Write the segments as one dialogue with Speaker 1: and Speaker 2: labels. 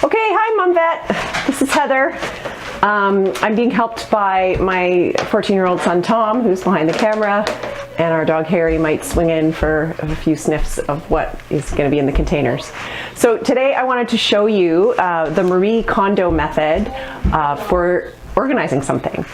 Speaker 1: Okay, hi Mom Vet. This is Heather. I'm being helped by my 14-year-old son Tom, who's behind the camera, and our dog Harry might swing in for a few sniffs of what is going to be in the containers. So today I wanted to show you the Marie Kondo method for organizing something.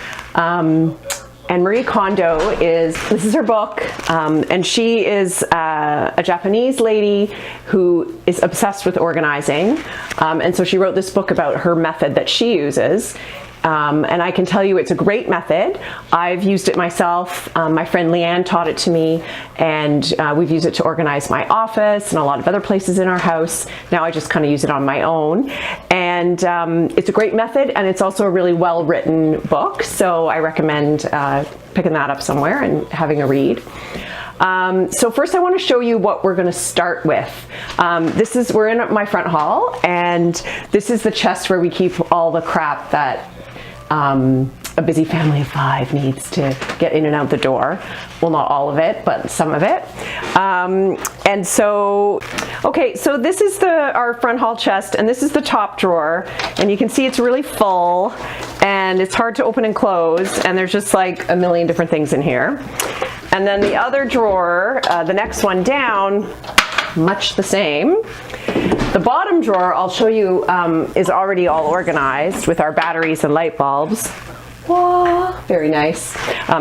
Speaker 1: And Marie Kondo this is her book, and she is a Japanese lady who is obsessed with organizing. And so she wrote this book about her method that she uses. And I can tell you it's a great method. I've used it myself. My friend Leanne taught it to me, and we've used it to organize my office and a lot of other places in our house. Now I just kind of use it on my own. And it's a great method, and it's also a really well-written book, so I recommend picking that up somewhere and having a read. So first I want to show you what we're going to start with. We're in my front hall, and this is the chest where we keep all the crap that a busy family of 5 needs to get in and out the door. Well, not all of it, but some of it. And so, okay, so this is our front hall chest, and this is the top drawer, and you can see it's really full, and it's hard to open and close, and there's just like a million different things in here. And then the other drawer, the next one down, much the same. The bottom drawer, I'll show you, is already all organized with our batteries and light bulbs. Whoa, very nice.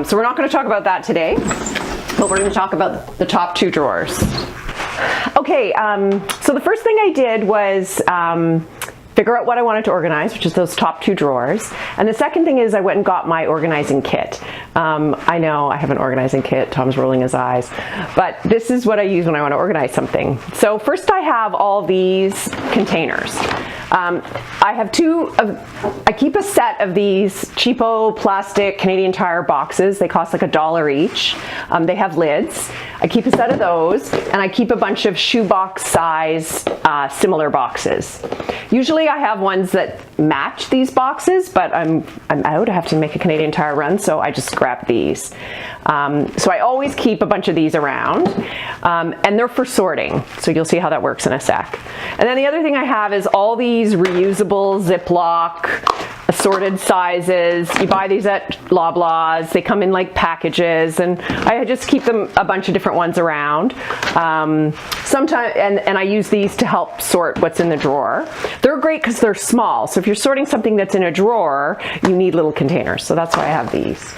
Speaker 1: So we're not going to talk about that today, but we're going to talk about the top 2 drawers. Okay, so the first thing I did was figure out what I wanted to organize, which is those top 2 drawers. And the second thing is I went and got my organizing kit. I know I have an organizing kit. Tom's rolling his eyes. But this is what I use when I want to organize something. So first I have all these containers. I keep a set of these cheapo plastic Canadian Tire boxes. They cost like $1 each. They have lids. I keep a set of those, and I keep a bunch of shoebox size similar boxes. Usually I have ones that match these boxes, but I'm out. I have to make a Canadian Tire run, so I just grab these. So I always keep a bunch of these around, and they're for sorting. So you'll see how that works in a sec. And then the other thing I have is all these reusable Ziploc assorted sizes. You buy these at Loblaws. They come in like packages, and I just keep them a bunch of different ones around. Sometimes, and I use these to help sort what's in the drawer. They're great because they're small. So if you're sorting something that's in a drawer, you need little containers. So that's why I have these.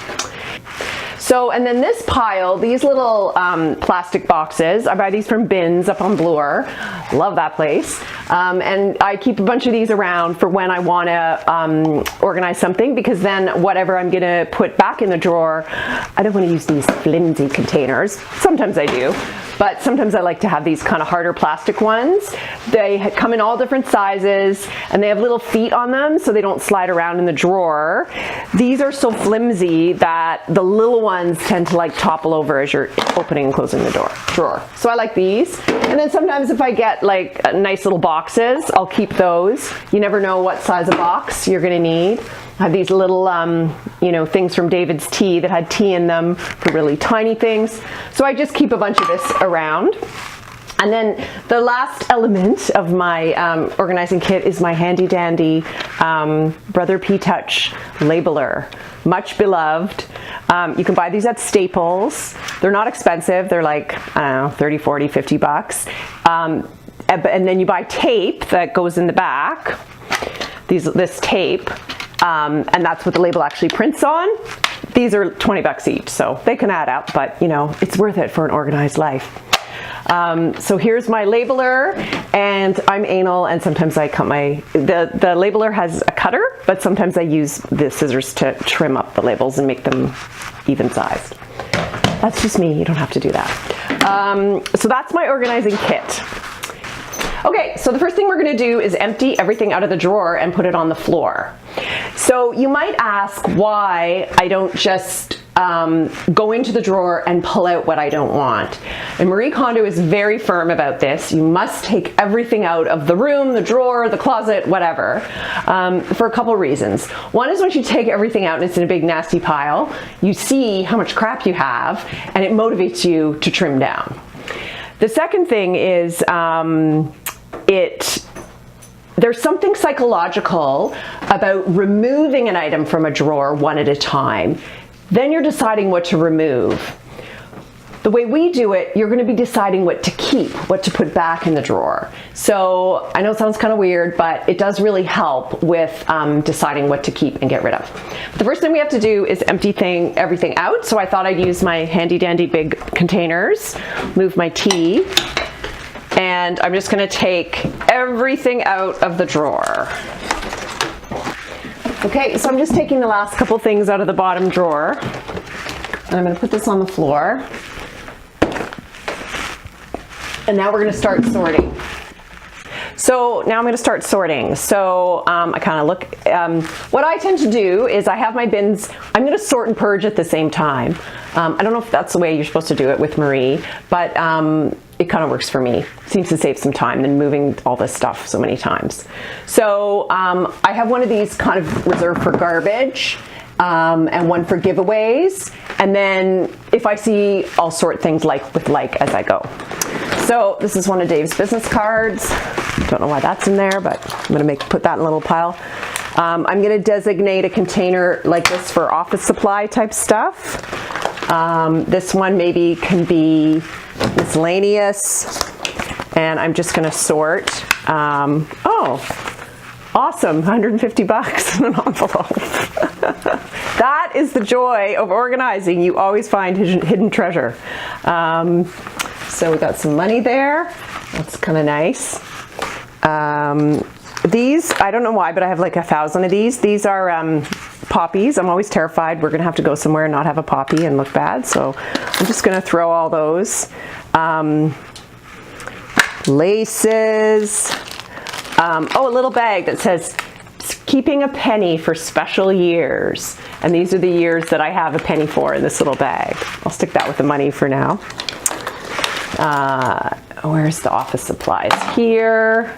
Speaker 1: So, and then this pile, these little plastic boxes, I buy these from Bins up on Bloor. Love that place. And I keep a bunch of these around for when I want to organize something, because then whatever I'm going to put back in the drawer, I don't want to use these flimsy containers. Sometimes I do, but sometimes I like to have these kind of harder plastic ones. They come in all different sizes, and they have little feet on them so they don't slide around in the drawer. These are so flimsy that the little ones tend to like topple over as you're opening and closing the drawer. So I like these. And then sometimes if I get like nice little boxes, I'll keep those. You never know what size of box you're going to need. I have these little, things from David's Tea that had tea in them for really tiny things. So I just keep a bunch of this around. And then the last element of my organizing kit is my handy dandy Brother P-Touch labeler. Much beloved. You can buy these at Staples. They're not expensive. They're like, I don't know, 30, 40, 50 bucks. And then you buy tape that goes in the back, this tape, and that's what the label actually prints on. These are 20 bucks each, so they can add up, but it's worth it for an organized life. So here's my labeler, and I'm anal, and sometimes I cut the labeler has a cutter, but sometimes I use the scissors to trim up the labels and make them even sized. That's just me, you don't have to do that. So that's my organizing kit. Okay, so the first thing we're going to do is empty everything out of the drawer and put it on the floor. So you might ask why I don't just go into the drawer and pull out what I don't want. And Marie Kondo is very firm about this. You must take everything out of the room, the drawer, the closet, whatever, for a couple reasons. One is once you take everything out and it's in a big nasty pile, you see how much crap you have, and it motivates you to trim down. The second thing is there's something psychological about removing an item from a drawer one at a time. Then you're deciding what to remove. The way we do it, you're going to be deciding what to keep, what to put back in the drawer. So I know it sounds kind of weird, but it does really help with deciding what to keep and get rid of. The first thing we have to do is empty everything out. So I thought I'd use my handy dandy big containers, move my tea, and I'm just going to take everything out of the drawer. Okay, so I'm just taking the last couple things out of the bottom drawer, and I'm going to put this on the floor. And now we're going to start sorting. So now I'm going to start sorting. So I kind of look, what I tend to do is I have my bins, I'm going to sort and purge at the same time. I don't know if that's the way you're supposed to do it with Marie, but it kind of works for me. Seems to save some time than moving all this stuff so many times. So I have one of these kind of reserved for garbage. And one for giveaways, and then if I see, I'll sort things like with like as I go. So this is one of Dave's business cards. Don't know why that's in there, but I'm gonna put that in a little pile. I'm gonna designate a container like this for office supply type stuff. This one maybe can be miscellaneous, and I'm just gonna sort. Oh, awesome, 150 bucks in an envelope. That is the joy of organizing. You always find hidden treasure. So we got some money there. That's kind of nice. These, I don't know why, but I have like 1,000 of these. These are poppies. I'm always terrified we're gonna have to go somewhere and not have a poppy and look bad. So I'm just gonna throw all those. Laces. Oh, a little bag that says, keeping a penny for special years. And these are the years that I have a penny for in this little bag. I'll stick that with the money for now. Where's the office supplies? Here.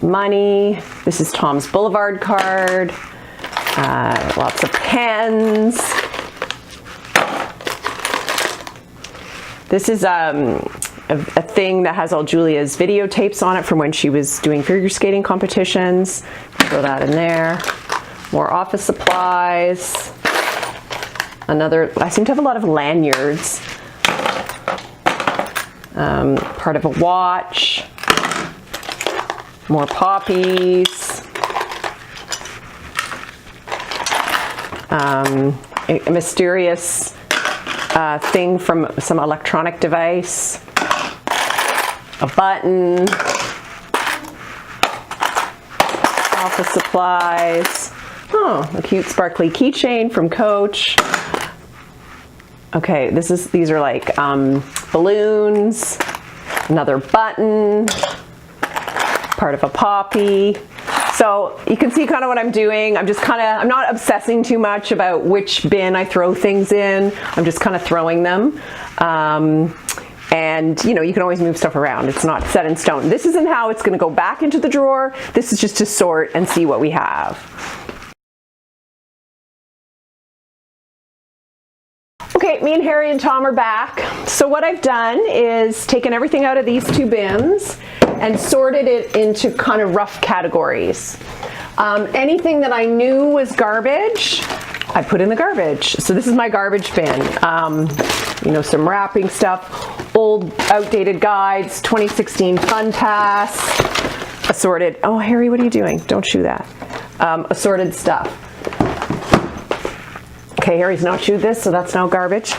Speaker 1: Money. This is Tom's Boulevard card. Lots of pens. This is a thing that has all Julia's videotapes on it from when she was doing figure skating competitions. Throw that in there. More office supplies. Another, I seem to have a lot of lanyards. Part of a watch. More poppies. A mysterious thing from some electronic device. A button. Office supplies. Oh, a cute sparkly keychain from Coach. Okay, these are like balloons. Another button. Part of a poppy. So you can see kind of what I'm doing. I'm not obsessing too much about which bin I throw things in. I'm just kind of throwing them. And you know, you can always move stuff around. It's not set in stone. This isn't how it's going to go back into the drawer. This is just to sort and see what we have. Okay, me and Harry and Tom are back. So what I've done is taken everything out of these two bins and sorted it into kind of rough categories. Anything that I knew was garbage, I put in the garbage. So this is my garbage bin. You know, some wrapping stuff, old outdated guides, 2016 Fun Pass, assorted. Oh, Harry, what are you doing? Don't chew that. Assorted stuff. Okay, Harry's not chewed this, so that's now garbage.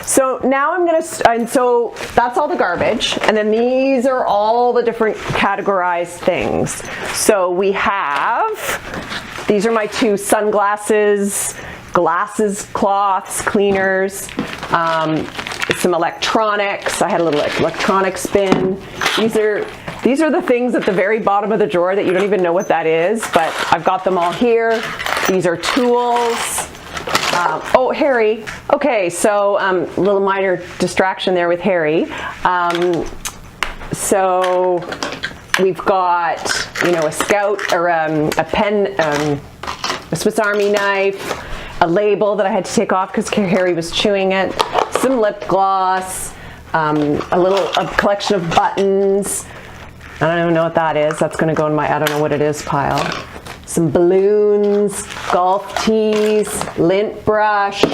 Speaker 1: So now and so that's all the garbage. And then these are all the different categorized things. So we have, these are my two sunglasses, glasses, cloths, cleaners, some electronics. I had a little electronics bin. These are the things at the very bottom of the drawer that you don't even know what that is, but I've got them all here. These are tools. Oh, Harry. Okay, so a little minor distraction there with Harry. So we've got, you know, a Scout or a pen, a Swiss Army knife, a label that I had to take off because Harry was chewing it, some lip gloss, a collection of buttons, I don't even know what that is. That's gonna go in my I don't know what it is pile. Some balloons, golf tees, lint brush,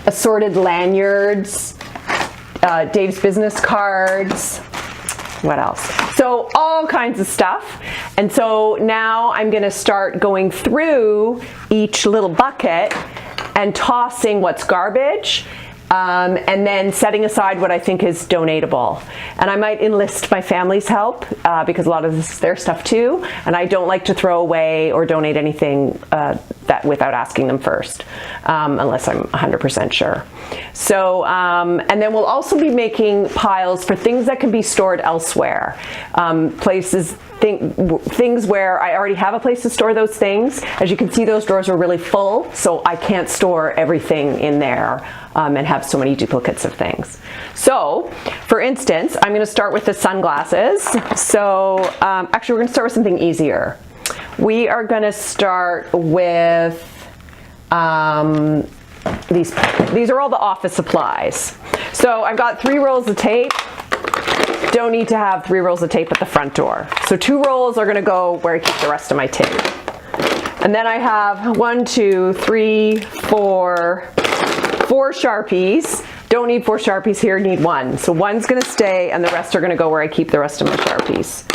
Speaker 1: assorted lanyards, Dave's business cards. What else? So all kinds of stuff. And so now I'm gonna start going through each little bucket and tossing what's garbage, and then setting aside what I think is donatable. And I might enlist my family's help because a lot of this is their stuff too, and I don't like to throw away or donate anything that without asking them first, unless I'm 100% sure. So, and then we'll also be making piles for things that can be stored elsewhere, things where I already have a place to store those things. As you can see, those drawers are really full, so I can't store everything in there and have so many duplicates of things. So, for instance, I'm going to start with the sunglasses. So, actually, we're going to start with something easier. We are going to start with these are all the office supplies. So I've got 3 rolls of tape. Don't need to have 3 rolls of tape at the front door. So 2 rolls are going to go where I keep the rest of my tape. And then I have 1, 2, 3, 4 Sharpies. Don't need 4 Sharpies here, need 1. So 1's going to stay and the rest are going to go where I keep the rest of my Sharpies.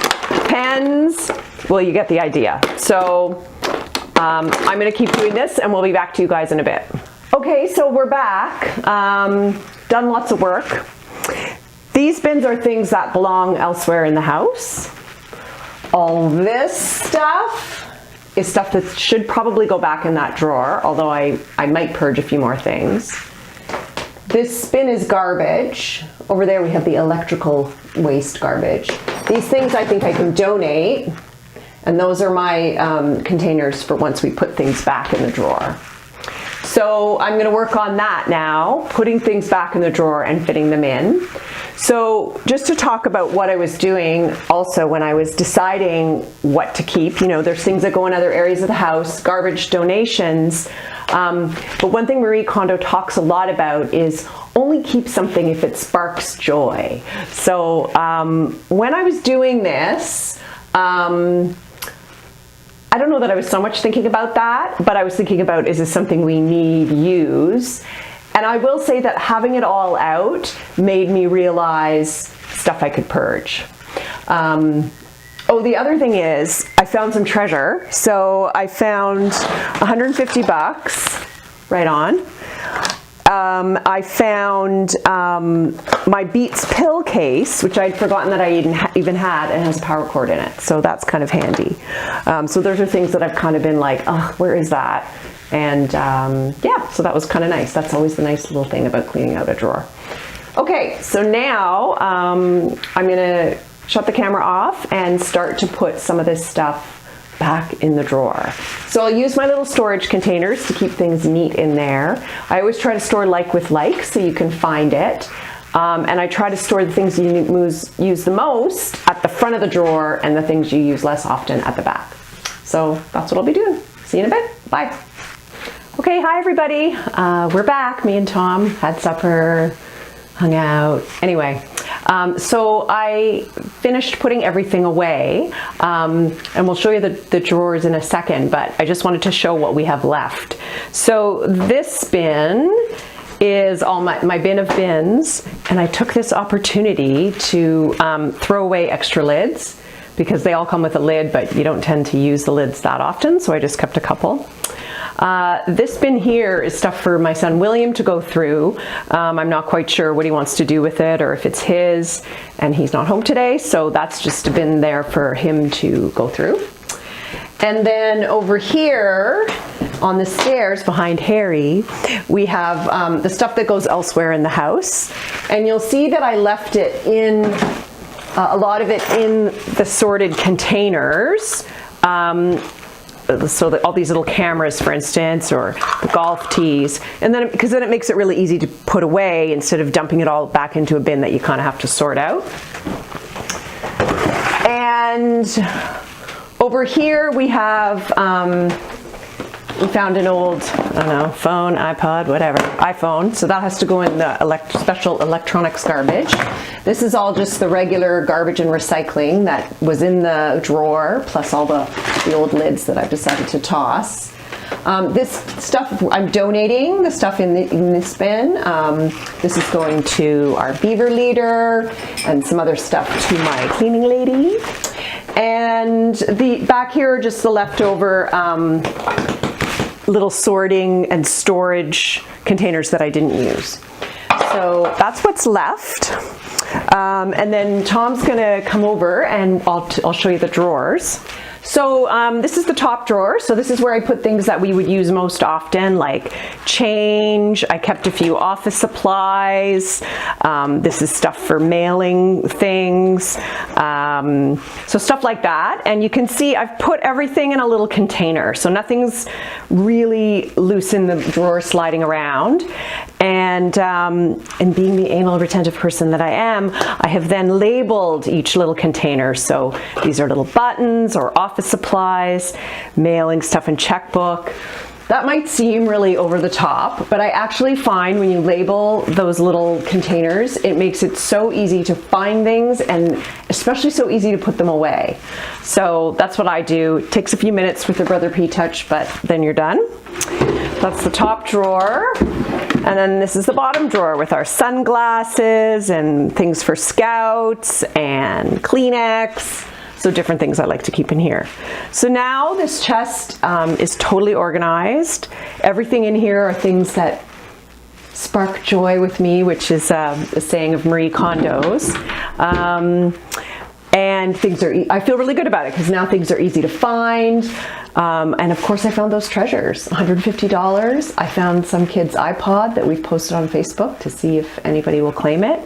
Speaker 1: Pens, well, you get the idea. So I'm going to keep doing this and we'll be back to you guys in a bit. Okay, so we're back. Done lots of work. These bins are things that belong elsewhere in the house. All this stuff is stuff that should probably go back in that drawer, although I might purge a few more things. This bin is garbage. Over there we have the electrical waste garbage. These things I think I can donate, and those are my containers for once we put things back in the drawer. So I'm going to work on that now, putting things back in the drawer and fitting them in. So just to talk about what I was doing also when I was deciding what to keep, you know, there's things that go in other areas of the house, garbage donations. But one thing Marie Kondo talks a lot about is only keep something if it sparks joy. So when I was doing this, I don't know that I was so much thinking about that, but I was thinking about, is this something we need, use? And I will say that having it all out made me realize stuff I could purge. Oh, the other thing is I found some treasure. So I found 150 bucks, right on. I found my Beats pill case, which I'd forgotten that I even had, and has a power cord in it. So that's kind of handy. So those are things that I've kind of been like, oh, where is that? And yeah, so that was kind of nice. That's always the nice little thing about cleaning out a drawer. Okay, so now I'm gonna shut the camera off and start to put some of this stuff back in the drawer. So I'll use my little storage containers to keep things neat in there. I always try to store like with like so you can find it. And I try to store the things you use the most at the front of the drawer and the things you use less often at the back. So that's what I'll be doing. See you in a bit. Bye. Okay, hi everybody. We're back. Me and Tom had supper, hung out. Anyway, so I finished putting everything away, and we'll show you the drawers in a second, but I just wanted to show what we have left. So this bin is all my bin of bins, and I took this opportunity to throw away extra lids because they all come with a lid, but you don't tend to use the lids that often, so I just kept a couple. This bin here is stuff for my son William to go through. I'm not quite sure what he wants to do with it or if it's his, and he's not home today, so that's just a bin there for him to go through. And then over here on the stairs behind Harry, we have the stuff that goes elsewhere in the house. And you'll see that I left it in, a lot of it in the sorted containers. So that all these little cameras, for instance, or the golf tees, and then because then it makes it really easy to put away instead of dumping it all back into a bin that you kind of have to sort out. And over here we have we found an old, I don't know, phone, iPod, whatever, iPhone. So that has to go in the special electronics garbage. This is all just the regular garbage and recycling that was in the drawer, plus all the old lids that I've decided to toss. This stuff, I'm donating the stuff in this bin. This is going to our beaver leader and some other stuff to my cleaning lady. And the back here are just the leftover little sorting and storage containers that I didn't use. So that's what's left. And then Tom's gonna come over and I'll show you the drawers. So this is the top drawer. So this is where I put things that we would use most often, like change. I kept a few office supplies. This is stuff for mailing things. So stuff like that. And you can see I've put everything in a little container. So nothing's really loose in the drawer sliding around. And being the anal retentive person that I am, I have then labeled each little container. So these are little buttons or office supplies, mailing stuff and checkbook. That might seem really over the top, but I actually find when you label those little containers, it makes it so easy to find things and especially so easy to put them away. So that's what I do. It takes a few minutes with the Brother P touch, but then you're done. That's the top drawer. And then this is the bottom drawer with our sunglasses and things for scouts and Kleenex. So different things I like to keep in here. So now this chest is totally organized. Everything in here are things that spark joy with me, which is a saying of Marie Kondo's. And things are, I feel really good about it because now things are easy to find. And of course I found those treasures, $150. I found some kid's iPod that we've posted on Facebook to see if anybody will claim it.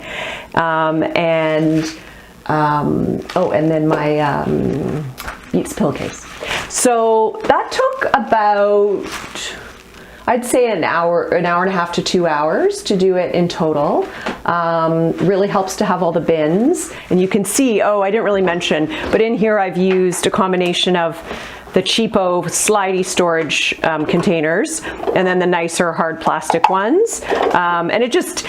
Speaker 1: And then my Beats pillowcase. So that took about, I'd say an hour and a half to 2 hours to do it in total. Really helps to have all the bins. And you can see, I didn't really mention, but in here I've used a combination of the cheapo slidey storage containers and then the nicer hard plastic ones. And it just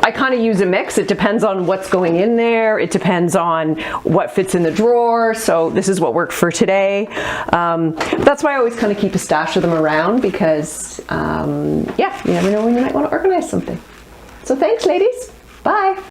Speaker 1: I kind of use a mix. It depends on what's going in there. It depends on what fits in the drawer. So this is what worked for today. That's why I always kind of keep a stash of them around because, yeah, you never know when you might want to organize something. So thanks, ladies. Bye.